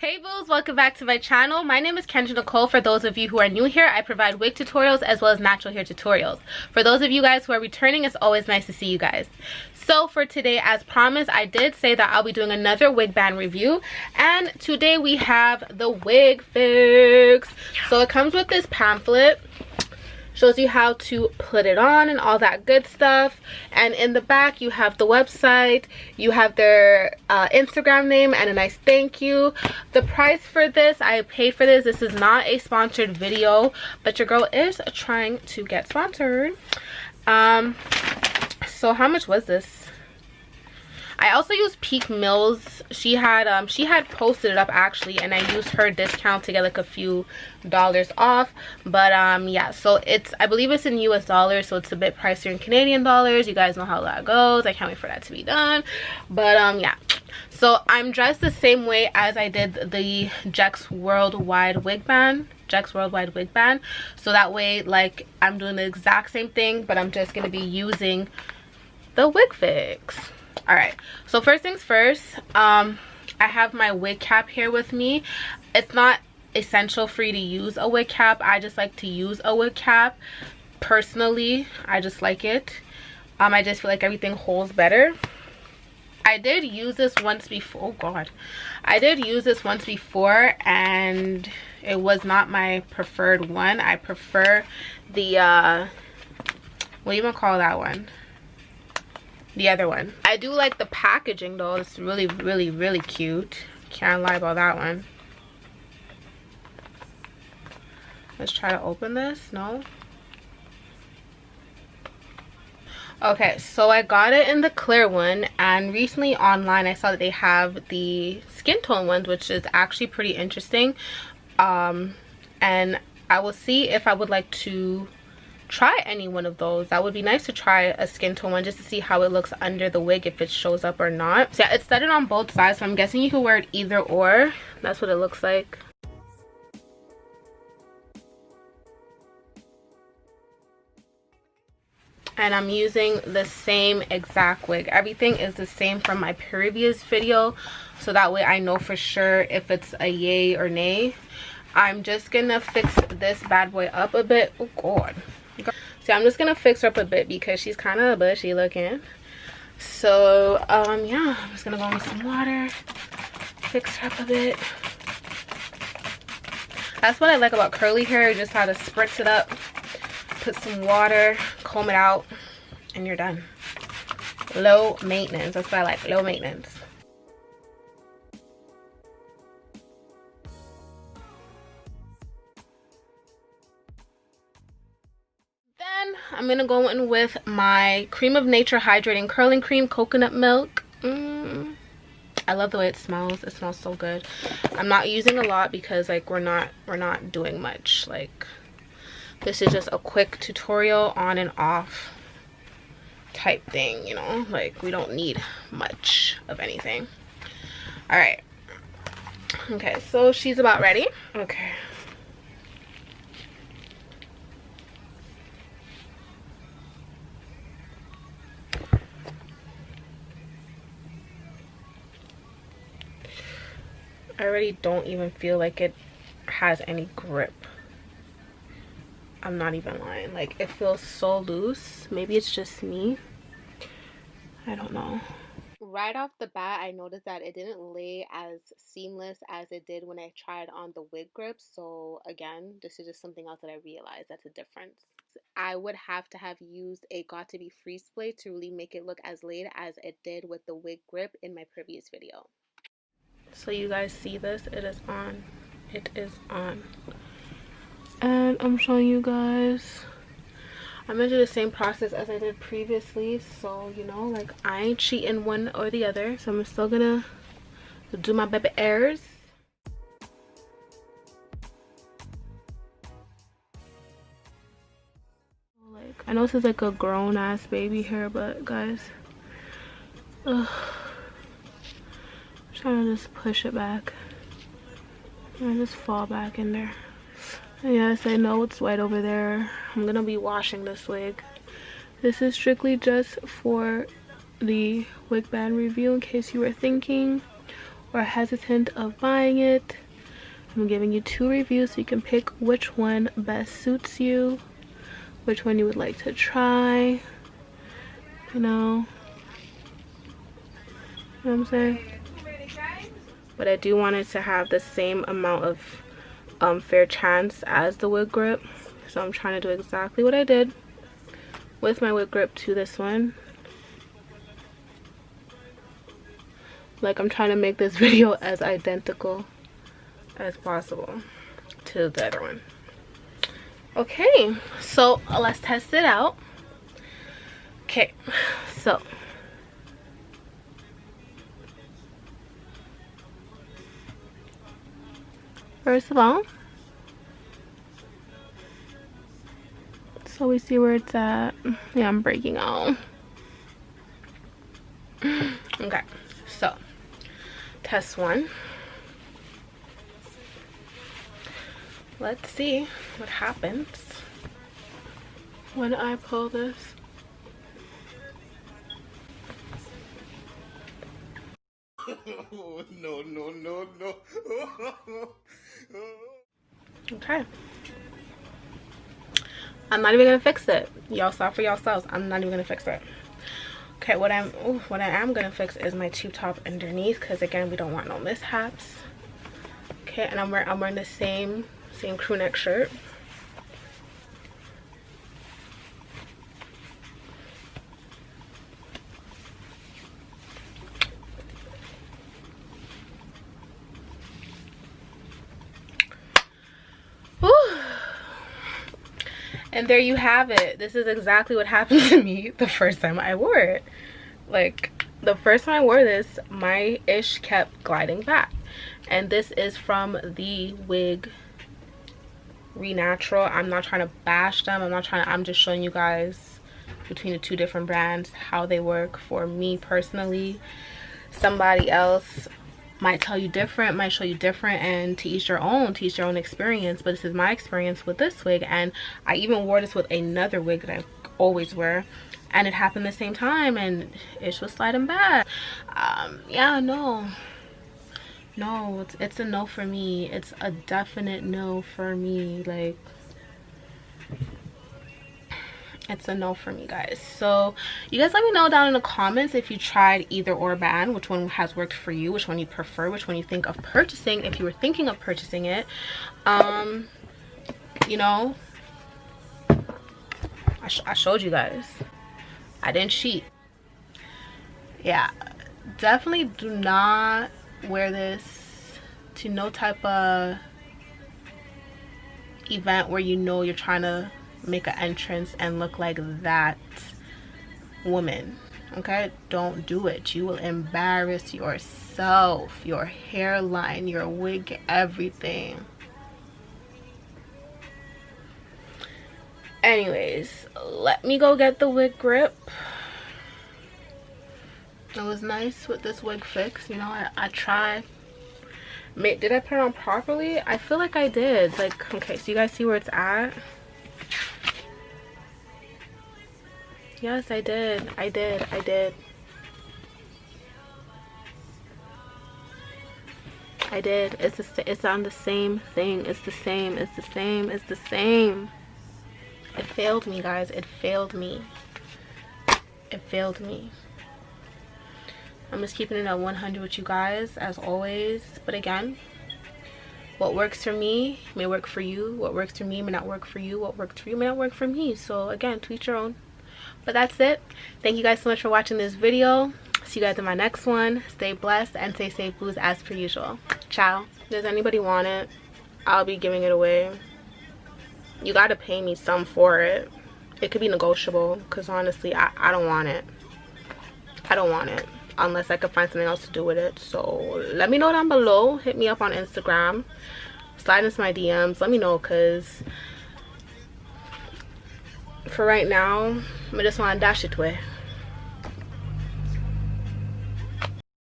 Hey booze, welcome back to my channel. My name is Kendra Nicole. For those of you who are new here, I provide wig tutorials as well as natural hair tutorials. For those of you guys who are returning, it's always nice to see you guys. So for today, as promised, I did say that I'll be doing another wig band review, and today we have the wig fix. So it comes with this pamphlet, shows you how to put it on and all that good stuff, and in the back you have the website, you have their Instagram name, and a nice thank you. The price for this, I paid for this. This is not a sponsored video, but your girl is trying to get sponsored. So how much was this? I also used Peak Mills. She had posted it up actually, and I used her discount to get like a few dollars off. But yeah, so I believe it's in US dollars, so it's a bit pricier in Canadian dollars. You guys know how that goes. I can't wait for that to be done. But yeah, so I'm dressed the same way as I did the GexWorldWide wig band. GexWorldWide wig band. So that way, like, I'm doing the exact same thing, but I'm just gonna be using the wig fix. All right, so first things first, I have my wig cap here with me. It's not essential for you to use a wig cap. I just like to use a wig cap personally. I just like it. I just feel like everything holds better. I did use this once before. Oh god, I did use this once before, and it was not my preferred one. I prefer the what do you want to call that one? The other one. I do like the packaging though. It's really cute. Can't lie about that one. Let's try to open this. No. Okay, so I got it in the clear one, and recently online I saw that they have the skin tone ones, which is actually pretty interesting. And I will see if I would like to try any one of those. That would be nice to try a skin tone one just to see how it looks under the wig, if it shows up or not. So yeah, it's studded on both sides, so I'm guessing you can wear it either or. That's what it looks like. And I'm using the same exact wig. Everything is the same from my previous video, so that way I know for sure if it's a yay or nay. I'm just gonna fix this bad boy up a bit. Oh god. So I'm just gonna fix her up a bit because she's kind of bushy looking. So yeah, I'm just gonna go with some water, fix her up a bit. That's what I like about curly hair. You just have to spritz it up, put some water, comb it out, and you're done. Low maintenance. That's what I like. Low maintenance. I'm gonna go in with my Cream of Nature Hydrating Curling Cream Coconut Milk. I love the way it smells. It smells so good. I'm not using a lot because like we're not doing much. Like, this is just a quick tutorial on and off type thing, you know, like we don't need much of anything. All right, okay, so she's about ready. Okay. I already don't even feel like it has any grip. I'm not even lying. Like, it feels so loose. Maybe it's just me. I don't know. Right off the bat, I noticed that it didn't lay as seamless as it did when I tried on the WigGrip. So again, this is just something else that I realized that's a difference. I would have to have used a Got To Be Freeze Spray to really make it look as laid as it did with the WigGrip in my previous video. So you guys see this, it is on. It is on. And I'm showing you guys. I'm gonna do the same process as I did previously, so you know, like, I ain't cheating one or the other. So I'm still gonna do my baby airs. Like, I know this is like a grown ass baby hair, but guys, ugh. Trying to just push it back and just fall back in there. And yes, I know it's wet over there. I'm gonna be washing this wig. This is strictly just for the wig band review, in case you were thinking, or hesitant of buying it, I'm giving you 2 reviews so you can pick which one best suits you, which one you would like to try, you know what I'm saying? But I do want it to have the same amount of fair chance as the WigGrip, so I'm trying to do exactly what I did with my WigGrip to this one. Like, I'm trying to make this video as identical as possible to the other one. Okay, so let's test it out. Okay, so first of all, so we see where it's at. Yeah, I'm breaking out. Okay, so test 1. Let's see what happens when I pull this. No. Okay. I'm not even gonna fix it. Y'all saw for yourselves. I'm not even gonna fix it. Okay, what I am gonna fix is my tube top underneath, because again, we don't want no mishaps. Okay, and I'm wearing the same crew neck shirt. Whew. And there you have it. This is exactly what happened to me the first time I wore it. Like, the first time I wore this, my ish kept gliding back. And this is from the Wig Renatural. I'm not trying to bash them. I'm just showing you guys between the 2 different brands how they work for me personally. Somebody else might tell you different, might show you different, and to each your own experience. But this is my experience with this wig, and I even wore this with another wig that I always wear, and it happened the same time, and it was sliding back. Yeah, no, it's a no for me. It's a definite no for me. Like, it's a no for me, guys. So you guys let me know down in the comments if you tried either or band, which one has worked for you, which one you prefer, which one you think of purchasing if you were thinking of purchasing it. You know, I showed you guys. I didn't cheat. Yeah, definitely do not wear this to no type of event where you know you're trying to make an entrance and look like that woman. Okay, don't do it. You will embarrass yourself, your hairline, your wig, everything. Anyways, let me go get the WigGrip. It was nice with this wig fix, you know. I tried. Did I put it on properly? I feel like I did. Like, okay, so you guys see where it's at? Yes, I did. I did. It's on the same thing. It's the same. It failed me, guys. It failed me. I'm just keeping it at 100 with you guys, as always. But again, what works for me may work for you. What works for me may not work for you. What works for you may not work for me. So again, to each your own. But that's it. Thank you guys so much for watching this video. See you guys in my next one. Stay blessed and stay safe, blues, as per usual. Ciao. Does anybody want it? I'll be giving it away. You gotta pay me some for it. It could be negotiable, because honestly, I don't want it. I don't want it unless I could find something else to do with it. So let me know down below. Hit me up on Instagram. Slide into my DMs. Let me know, because for right now, I just want to dash it away.